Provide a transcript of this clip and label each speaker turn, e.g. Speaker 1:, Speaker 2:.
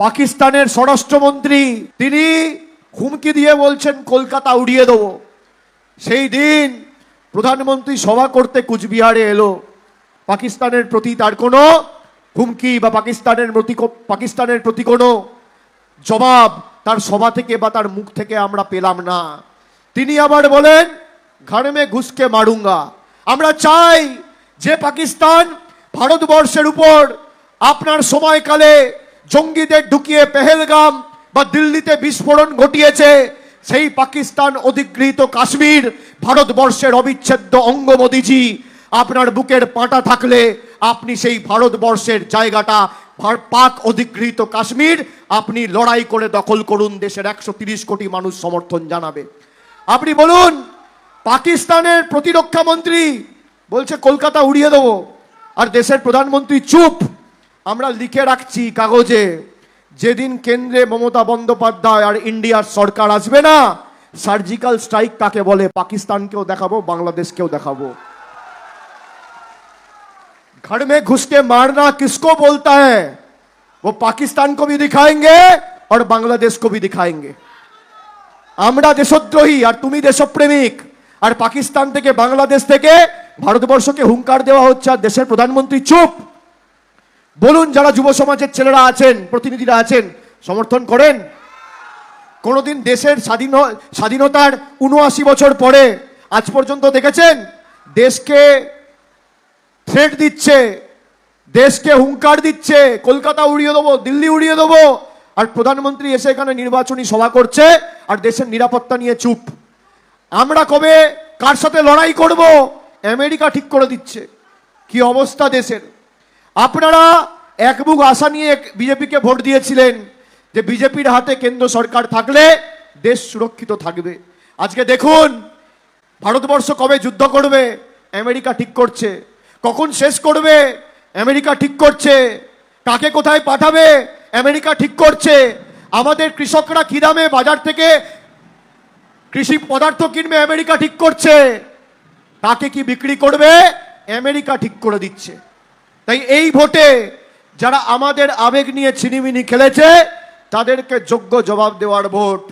Speaker 1: পাকিস্তানের স্বরাষ্ট্রমন্ত্রী তিনি হুমকি দিয়ে বলছেন কলকাতা উড়িয়ে দেব। সেই দিন প্রধানমন্ত্রী সভা করতে কুচবিহারে এলো, পাকিস্তানের প্রতি তার কোনো হুমকি বা পাকিস্তানের প্রতি কোনো জবাব তার সভা থেকে বা তার মুখ থেকে আমরা পেলাম না। তিনি আবার বলেন ঘাড় মে ঘুষকে মারুঙ্গা। আমরা চাই যে পাকিস্তান ভারতবর্ষের উপর আপনার সময়কালে জঙ্গিদের ঢুকিয়ে পেহেলগাম বা দিল্লিতে বিস্ফোরণ ঘটিয়েছে, সেই পাকিস্তান অধিগৃহীত কাশ্মীর ভারতবর্ষের অবিচ্ছেদ্য অঙ্গ। মোদিজি, আপনার বুকের পাটা থাকলে আপনি সেই ভারতবর্ষের জায়গাটা পাক অধিগৃহীত কাশ্মীর আপনি লড়াই করে দখল করুন, দেশের 130 কোটি মানুষ সমর্থন জানাবে। আপনি বলুন, পাকিস্তানের প্রতিরক্ষা মন্ত্রী বলছে কলকাতা উড়িয়ে দেবো, আর দেশের প্রধানমন্ত্রী চুপ। আমরা লিখে রাখছি কাগজে, যেদিন কেন্দ্রে মমতা বন্দ্যোপাধ্যায় আর ইন্ডিয়ার সরকার আসবে না, সার্জিক্যাল স্ট্রাইক কাকে বলে পাকিস্তানকেও দেখাবো, বাংলাদেশকেও দেখাবো। घर में घुस के मारना किसको बोलता है, वो पाकिस्तान को भी दिखाएंगे और बांग्लादेश को भी दिखाएंगे। আমরা দেশদ্রোহী আর তুমি দেশপ্রেমিক, আর পাকিস্তান থেকে বাংলাদেশ থেকে ভারতবর্ষকে হুঙ্কার দেওয়া হচ্ছে, আর দেশের প্রধানমন্ত্রী চুপ। বলুন, যারা যুব সমাজের ছেলেরা আছেন, প্রতিনিধিরা আছেন, সমর্থন করেন? কোনোদিন দেশের স্বাধীনতার ৭৯ বছর পরে আজ পর্যন্ত দেখেছেন দেশকে থ্রেট দিচ্ছে, দেশকে হুঙ্কার দিচ্ছে কলকাতা উড়িয়ে দেবো, দিল্লি উড়িয়ে দেবো, আর প্রধানমন্ত্রী এসে এখানে নির্বাচনী সভা করছে আর দেশের নিরাপত্তা নিয়ে চুপ? আমরা কবে কার সাথে লড়াই করব আমেরিকা ঠিক করে দিচ্ছে। কি অবস্থা দেশের! আপনারা এক বুক আশা নিয়ে বিজেপিকে ভোট দিয়েছিলেন যে বিজেপির হাতে কেন্দ্র সরকার থাকলে দেশ সুরক্ষিত থাকবে। আজকে দেখুন, ভারতবর্ষ কবে যুদ্ধ করবে আমেরিকা ঠিক করছে, কখন শেষ করবে আমেরিকা ঠিক করছে, কাকে কোথায় পাঠাবে আমেরিকা ঠিক করছে, আমাদের কৃষকরা কি দামে বাজার থেকে কৃষি পদার্থ কিনবে আমেরিকা ঠিক করছে, কাকে কি বিক্রি করবে আমেরিকা ঠিক করে দিচ্ছে। তাই এই ভোটে যারা আমাদের আবেগ নিয়ে ছিনিমিনি খেলেছে তাদেরকে যোগ্য জবাব দেওয়ার ভোট।